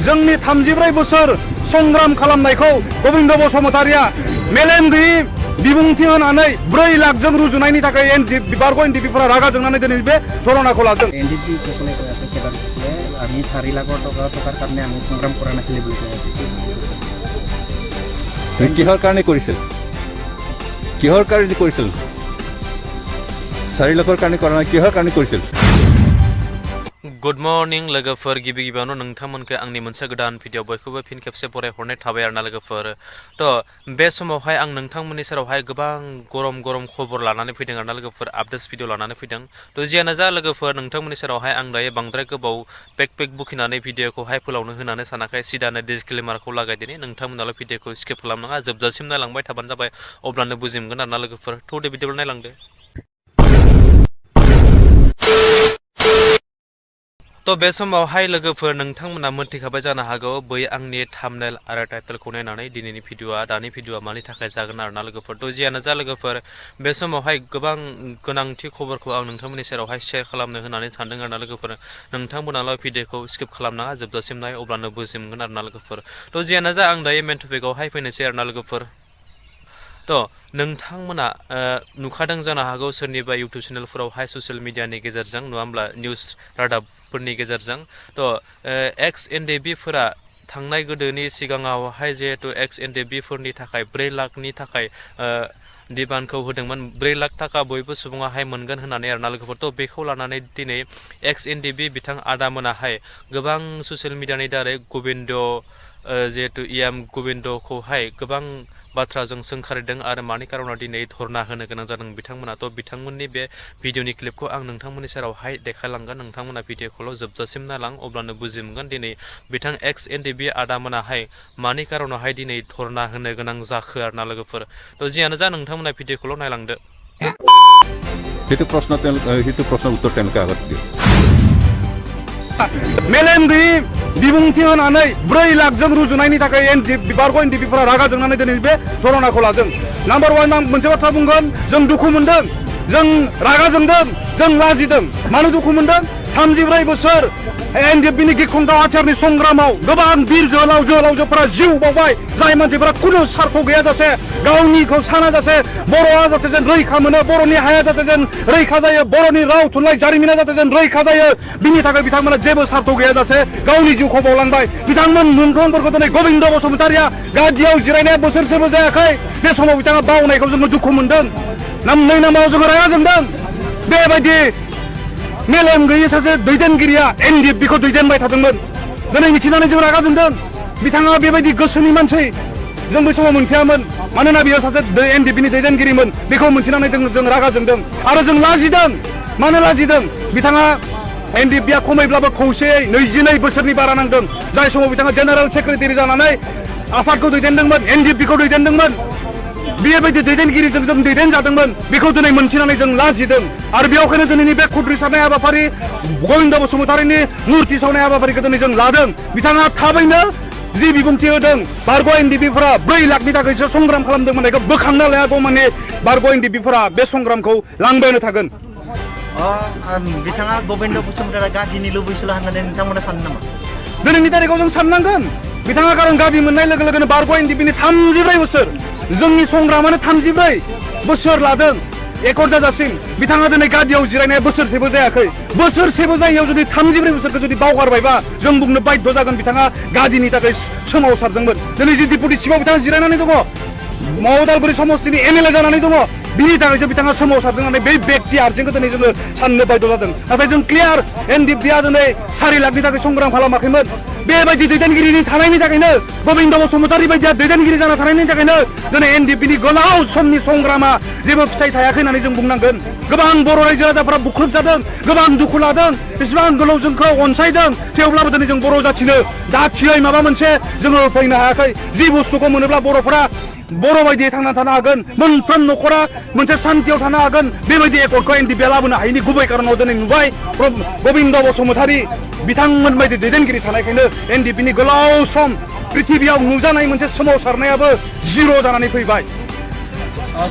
जोंनि 34 बोसोर संग्राम खालामनायखौ गबिन्द बसुमतारिया मेलेम गैयि बिबुंथि होनानै 4 लाखजों रुजुनायनि थाखाय बारग' एनडिपिफोरा रागा जोंनानै दिनै बे धरनाखौ लादों। एनडिपि সকলে কৈ আছে কেৱল আমি 4 লাখ টকাৰ কাৰণে আমি সংগ্ৰাম কৰা নাছিলো বুলি কৈ আছে। কিহৰ কাৰণে কৰিছিল? কিহৰ কাৰণে কৰিছিল? 4 लाखৰ কাৰণে কৰা নাই, কিহৰ কাৰণে কৰিছিল? गुड मर्निं लोगोफोर गिबि गिबियावनो नोंथांमोनखौ आंनि मोनसे गोदान भिडिअ बयखौबो फिन खेबसे बरायहरनाय थाबाय आरोना लोगोफोर। बे समावहाय आं नोंथांमोननि सेरावहाय गोबां गरम खबर लानानै फैदों आरोना लोगोफोर, आपडेट्स भिडिअ लानानै फैदों। जियानो जा लोगोफोर, नोंथांमोननि सेरावहाय आं दायो बांद्राय गोबाव पेक बुखिनानै भिडिअखौहाय फोलावनो होनानै सानाखै, सिदानो डिसक्लेमारखौ लागायदिनि। नोंथांमोनाल' भिडिअखौ स्किप खालामनाङा, जोबजासिम नायलांबाय थाबानो जाबाय, अब्लानो बुजिमोनगोन आरोना लोगोफोर। दे भिडिअखौ नायलांदो। बे समावहाय लोगोफोर नोंथांमोना मोनथिखाबाय जानो हागौ बै आंनि थाम्बनेल आरो टाइटेलखौ नायनानै दिनैनि भिडिअआ मानि थाखाय जागोन आरोना लोगोफोर। जियानो जा लोगोफोर, बे समावहाय गोबां गोनांथि खबरखौ आं नोंथांमोननि सेरावहाय शेयार खालामनो होननानै सानदों आरोना लोगोफोर। नोंथांमोनाल' भिडिअखौ स्किप खालामनाङा, जोबजासिम नाय, अब्लानो बुजिमोनगोन आरोना लोगोफोर। जियानो जा आं दायो मेन टपिकआवहाय फैनोसै आरोना लोगोफोर। नोंथांमोना नुखादों जानो हागौ सोरनिबा इउटुब चेनेलफोरावहाय ससियेल मिडियानि गेजेरजों, नङा होमब्ला, निउस रादाबफोरनि गेजेरजों एक्स एनडिपिफोरा थांनाय गोदोनि सिगाङावहाय जिहेतु एक्स एनडिपिफोरनि थाखाय 4 लाखनि थाखाय डिमान्डखौ होदोंमोन। 4 लाख थाखा बयबो सुबुङाहाय मोनगोन होननानै आरोना लोगोफोर। बेखौ लानानै दिनै एक्स एनडिपि बिथां आदामोनाहाय गोबां ससियेल मिडियानि दारै गबिन्द जिहेतु गबिन्दखौहाय गोबां बाथ्राजों सोंखारिदों आरो मानि कारनाव दिनै धरना होनो गोनां जादों बिथांमोना। बिथांमोननि बे भिडिअनि क्लिपखौ आं नोंथांमोननि सेरावहाय देखायलांगोन। नोंथांमोना भिडिअखौल' जोबजासिम नायलां, अब्लानो बुजिमोनगोन दिनै बिथां एक्स एनडिपि आदामोनाहाय मानि कारनावहाय दिनै धरना होनो गोनां जाखो आरोना लोगोफोर। जियानो जा नोंथांमोना भिडिअखौल' नायलांदो। সেইটো প্ৰশ্নৰ উত্তৰ তেওঁলোকে আগত দিয়ে। मेलेम गैयि बिबुंथि होनानै 4 लाखजों रुजुनायनि थाखाय बारग' एनडिपिफोरा रागा जोंनानै दिनै बे धरनाखौ लादों। नाम्बार 1 आं मोनसे बाथ्रा बुंगोन, जों दुखु मोनदों, जों रागा जोंदों, जों लाजिदों। मानो दुखु मोनदों? 34 बोसोर एनडिपिनि गिख्रंथाव हाथियारनि संग्रामाव गोबां बिर जोहोलावजोफोरा जिउ बावबाय, जाय मानसिफोरा खुनु सार्थ गैयाजासे, गावनिखौ सानाजासे बर'आ जाहाथे जों रैखा मोनो, बर'नि हाया जाहाथे जों रैखा जायो, बर'नि राव थुनलाइ जारिमिना जाहाथे जों रैखा जायो, बिनि थाखाय बिथांमोना जेबो सार्थ गैयाजासे गावनि जिउखौ बावलांबाय। बिथांमोन मुंख्लंफोरखौ दिनै गबिन्द बसुमतारिया गादियाव जिरायनाया बोसोरसेबो जायाखै। बे समाव बिथाङा बावनायखौ जोङो दुखु मोनदों, नामनै नामाव जोङो रागा जोंदों। बेबायदि मेलेम गैयि सासे दैदेनगिरिया एनडिपिखौ दैदेनबाय थादोंमोन। दिनै मिथिनानै जों रागा जोंदों। बिथाङा बेबायदि गोसोनि मानसि जों बै समाव मोनथियामोन, मानोना बियो सासे एनडिपिनि दैदेनगिरिमोन। बेखौ मोनथिनानै जों रागा जोंदों आरो जों लाजिदों। मानो लाजिदों? बिथाङा एनडिपिया खमैब्लाबो खौसेयै 22 बोसोरनि बारा नांदों, जाय समाव बिथाङा जेनेरेल सेक्रेटारि जानानै आफादखौ दैदेनदोंमोन, एनडिपिखौ दैदेनदोंमोन। बेबायदि दैदेनगिरिजों जों दैदेनजादोंमोन, बेखौ दिनै मोनथिनानै जों लाजिदों। आरो बेयावखायनो दिनैनि बे खुद्रि सारनाय हाबाफारि, गबिन्द बसुमतारिनि मुर्ति सावनाय हाबाफारिखौ दिनै जों लादों। बिथाङा थाबैनो जि बिबुंथि होदों, बारग' एनडिपिफोरा 4 लाखनि थाखायसो संग्राम खालामदोंमोन, बेखौ बोखांना लायागौ माने बारग' एनडिपिफोरा बे संग्रामखौ लांबायानो थागोन। बिथाङा गबिन्द बसुमतारिया गादिनि लुबैसुला होननानै नोंथांमोना सानो नामा? दिनैनि तारिखाव जों साननांगोन, बिथाङा खारन गादि मोननाय लोगो लोगोनो बारग' एनडिपिनि 34 बोसोर, जोंनि संग्रामानो 34 बोसोर लादों एकर्ड जाजासिम। बिथाङा दिनै गादियाव जिरायनाया बोसोरसेबो जायाखै। बोसोरसेबो जायैयाव जुदि 34 बोसोरखौ जुदि बावगारबायबा जों बुंनो बाध्य जागोन बिथाङा गादिनि थाखाय सोमावसारदोंमोन। दिनै जि डिपुटि चिफआव बिथाङा जिरायनानै दङ, उदालगुरि समस्तिनि एमएलए जानानै दङ, बिनि थाखायसो बिथाङा सोमावसारदों होननानै बै व्यक्ति आर्जेंखौ दिनै जोङो साननो बाध्य जादों। नाथाय जों क्लियार, एनडिपिया दिनै 4 लाखनि थाखाय संग्राम खालामाखैमोन। बेबायदि दैदेनगिरिनि थानायनि थाखायनो, गबिन्द बसुमतारि बायदिया दैदेनगिरि जाना थानायनि थाखायनो दिनै एनडिपिनि गोलाव समनि संग्रामा जेबो फिथाइ थायाखै होननानै जों बुंनांगोन। गोबां बर' रायजो राजाफोरा बुख्रुबजादों, गोबां दुखु लादों, बेसेबां गोलाव जोंखौ अनसायदों, थेवब्लाबो दिनै जों बर' जाथिनो दाथियै माबा मोनसे जोङो होफैनो हायाखै। जि बुस्थुखौ मोनोब्ला बर'फोरा बर' बायदियै थांना थानो हागोन, मोनफ्रोम न'खरा मोनसे सान्थियाव थानो हागोन, बेबायदि एकर्डखौ एनडिपिया लाबोनो हायैनि गुबै कारनाव दिनै नुबाय गबिन्द बसुमतारि बिथांमोन बायदि दैदेनगिरि थानायखायनो एनडिपिनि गोलाव सम प्रिथिबियाव नुजानाय मोनसे सोमावसारनायाबो जिर' जानानै फैबाय।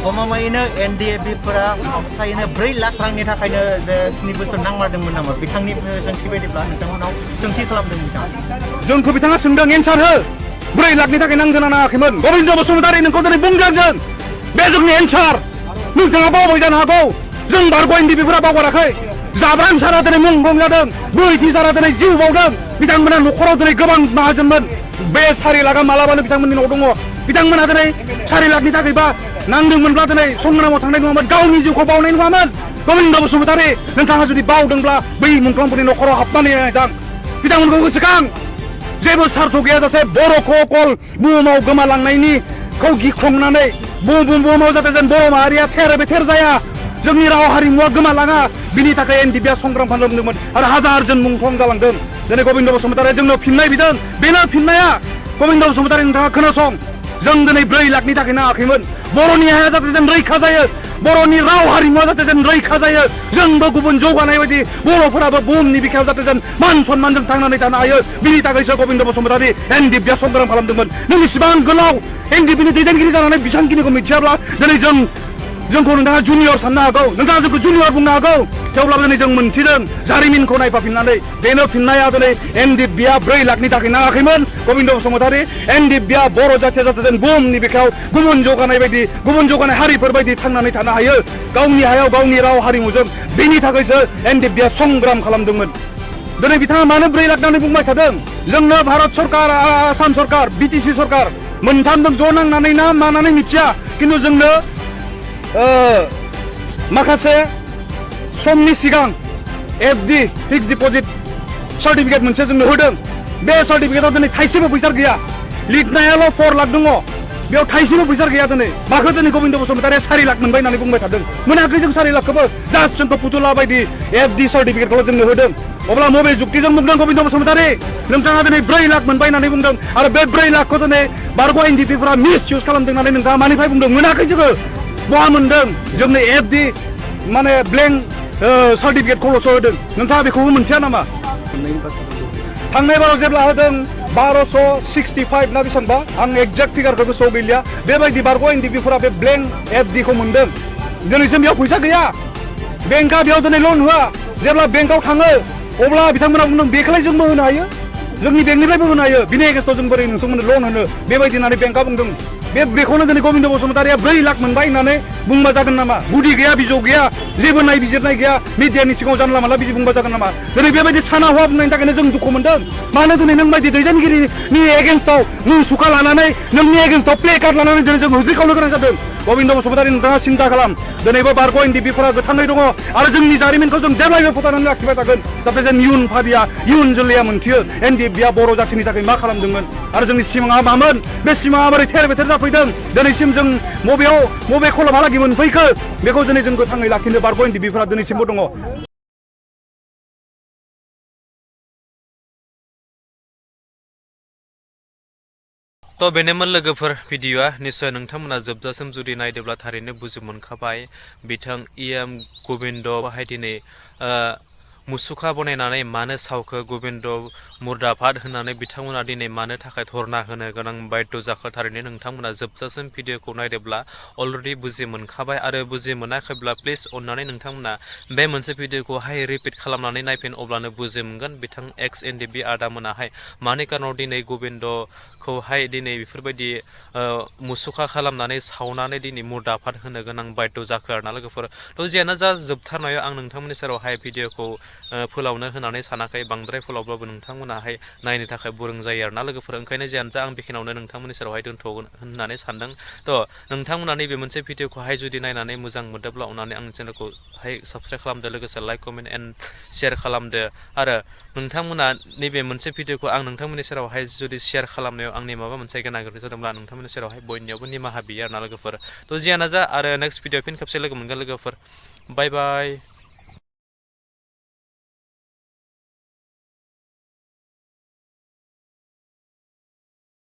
गमामायैनो NDFB-फोरा अक्सायैनो 4 लाख रांनि थाखायनो जे 7 बोसोर नांमारदोंमोन नामा बिथांनि सोंथि बायदिब्ला नोंथांमोनाव सोंथि खालामदों बिथाङा जोंखौ बिथाङा सोंदों एन्सार हो 4 लाखनि थाखाय नांगोना नाङाखैमोन गबिन्द बसुमतारी नोंखौ दिनै बुंदों जों बे जोंनि एन्सार नोंथाङा बावबाय जानो हागौ जों बारग' NDFB-फोरा बावगाराखै जाब्रां सारा दिनै मुं जादों बैथि सारा दिनै जिउ बावदों बिथांमोना न'खराव दिनै गोबां माहाजोनमोन बे 4 लाखा मालाबानो बिथांमोननि न'आव दङ बिथांमोना दिनै 4 लाखनि थाखायबा नांदोंमोनब्ला दिनै संग्रामाव थांनाय नङामोन गावनि जिउखौ बावनाय नङामोन गबिन्द बसुमतारी नोंथाङा जुदि बावदोंब्ला बै मुंख्लंफोरनि न'खराव हाबनानै नायदां बिथांमोनखौ गोसोखां जेबो सार्थ गैयाजासे बर'खौ अकल बुहुमाव गोमालांनायनिखौ गिख्रंनानै बुहुमाव जाहाथे जों बर' माहारिया थेर बेथेर जाया जोंनि राव हारिमुवा गोमालाङा बिनि थाखाय NDFB-आ संग्राम खालामदोंमोन आरो हाजारजन मुंख्लं जालांदों दिनै गबिन्द बसुमतारी जोंनो फिननाय बिदों बेनो फिननाया गबिन्द बसुमतारी नोंथाङा खोनासं जों दिनै 4 लाखनि थाखाय नाङाखैमोन बर'नि हाया जाहाथे जों रैखा जायो बर'नि राव हारिमुवा जाहाथे जों रैखा जायो जोंबो गुबुन जौगानाय बायदि बर'फोराबो बुहुमनि बिखायाव जाहाथे जों मान सन्मानजों थांनानै थानो हायो बिनि थाखायसो गबिन्द बसुमतारी NDFB-आ संग्राम खालामदोंमोन नों इसिबां गोलाव NDFB-नि दैदेनगिरि जानानै बेसांखिनिखौ मिथियाब्ला दिनै जोंखौ नोंथाङा जुनियर साननो हागौ नोंथाङा जोंखौ जुनियर बुंनो हागौ थेवब्लाबो दिनै जों मोनथिदों जारिमिनखौ नायफाफिननानै बेनो फिननाया दिनै NDFB-आ 4 लाखनि थाखाय नाङाखैमोन गबिन्द बसुमतारी NDFB-आ बर' जाथिया जाहाथे जों बुहुमनि बिखायाव गुबुन जौगानाय हारिफोर बायदि थांनानै थानो हायो गावनि हायाव गावनि राव हारिमुजों बेनि थाखायसो NDFB-आ संग्राम खालामदोंमोन दिनै बिथाङा मानो 4 लाख होननानै बुंबाय थादों जोंनो भारत सरकार आसाम सरकार BTC सरकार मोनथामजों ज' नांनानै ना मानानै मिथिया खिन्थु जोंनो माखासे समनि सिगां FD फिक्स डिप'जिट सार्टिफिकेट मोनसे जोंनो होदों बे सार्टिफिकेटआव दिनै थाइसेबो फैसा गैया लिरनायाल' 4 लाख दङ बेयाव थाइसेबो फैसा गैया दिनै माखौ दिनै गबिन्द बसुमतारीया 4 लाख मोनबाय होननानै बुंबाय थादों मोनाखै जों 4 लाखखौबो जास्ट जोंखौ फुथुला बायदि FD सार्टिफिकेटखौल' जोंनो होदों अब्ला मबे जुक्तिजों बुंदों गबिन्द बसुमतारी नोंथाङा दिनै 4 लाख मोनबाय होननानै बुंदों आरो बे 4 लाखखौ दिनै बारग' NDFB-फोरा मिस इउज खालामदों होननानै नोंथाङा मानिफ्राय बुंदों मोनाखै जोङो बहा मोनदों जोंनो FD माने ब्लेंक सार्टिफिकेटखौल'सो होदों नोंथाङा बेखौबो मोनथिया नामा थांनाय बाराव जेब्ला होदों 1265 ना बेसेबांबा आं एक्जेक्ट फिगारखौ गोसोआव गैलिया बेबायदि बारग' NDFB-फोरा बे ब्लेंक FD-खौ मोनदों दिनैसिम बेयाव फैसा गैया बेंकआ बेयाव दिनै लन होआ जेब्ला बेंकआव थाङो अब्ला बिथांमोना बुंदों बेखौलाय जोंबो होनो हायो जोंनि बेंकनिफ्रायबो होनो हायो बिनि एगेन्स्टआव जों बोरै नोंथांमोननो लन होनो बेबायदि होननानै बेंकआ बुंदों बेखौनो दिनै गबिन्द बसुमतारीया 4 लाख मोनबाय होननानै बुंबा जागोन नामा गुदि गैया बिजौ गैया जेबो नायबिजिरनाय गैया मिडियानि सिगाङाव जानला मानला बिदि बुंबा जागोन नामा दिनै बेबायदि साना हौवा बुंनायनि थाखायनो जों दुखु मोनदों मानो दिनै नों बायदि दैदेनगिरिनि एगेन्स्टआव मुसुखा लानानै नोंनि एगेन्स्टआव प्ले कार्ड लानानै दिनै जों होज्रिखावनो गोनां जादों गबिन्द बसुमतारी नोंथाङा सिन्था खालाम दिनैबो बारग' NDFB-फोरा गोथाङै दङ आरो जोंनि जारिमिनखौ जों जेब्लायबो फोथांनानै लाखिबाय थागोन जाहाथे जों इयुन फारिया इयुन जोलैया मोनथियो NDFB-आ बर' जाथिनि थाखाय मा खालामदोंमोन आरो जोंनि सिमाङा मामोन बे सिमाङा बोरै थेर बेथेर जाफैदों दिनैसिम जों बबे खलबहालागि मोनफैखो बेखौ दिनै जों गोथाङै लाखिनो बारग' NDFB-फोरा दिनैसिमबो दङ तो बेनोमोन लोगोफोर भिडिअ'आ निस्सय नोंथांमोना जोबजासिम जुदि नायदोंब्ला थारैनो बुजि मोनखाबाय बिथां EM गबिन्द बाहाय दिनै मुसुखा बनायनानै मानो सावखो गबिन्द मुर्दाबाद होननानै बिथांमोना दिनै मानो थाखाय धरना होनो गोनां बाध्य जाखो थारैनो नोंथांमोना जोबजासिम भिडिअ'खौ नायदोंब्ला अलरेडि बुजि मोनखाबाय आरो बुजि मोनाखैब्ला प्लिज अननानै नोंथांमोना बे मोनसे भिडिअ'खौहाय रिपिट खालामनानै नायफिन अब्लानो बुजि मोनगोन बिथां NDFB आदामोनाहाय मानि कारनाव दिनै गबिन्दखौहाय दिनै बेफोरबायदि मुसुखा खालामनानै सावनानै दिनै मुर्दाबाद होनो गोनां बाध्य जाखो आरोना लोगोफोर थ' जियानो जा जोबथारनायाव आं नोंथांमोननि सेरावहाय भिडिअ'खौ फोलावनो होनानै सानाखै बांद्राय फोलावब्लाबो नोंथांमोनाहाय नायनो थाखाय बोरों जायो आरोना लोगोफोर ओंखायनो जियानो जा आं बेखिनियावनो नोंथांमोननि सेरावहाय दोनथ'गोन होननानै सानदों थ' नोंथांमोना नैबे मोनसे भिडिअ'खौहाय जुदि नायनानै मोजां मोनदोंब्ला अननानै आंनि चेनेलखौहाय साबस्क्राइब खालामदो लोगोसे लाइक कमेन्ट एन्ड शेयार खालामदो आरो नोंथांमोना नैबे मोनसे भिडिअ'खौ आं नोंथांमोननि सेरावहाय जुदि शेयार खालामनायाव आंनि माबा मोनसे गोनां गोरोन्थि जादोंब्ला नोंथांमोननि सेरावहाय बयनियावबो निमाहा बियो आरोना लोगोफोर थ' जियानो जा आरो नेक्स्ट भिडिअ फिन खेबसे लोगो मोनगोन लोगोफोर बाय बाय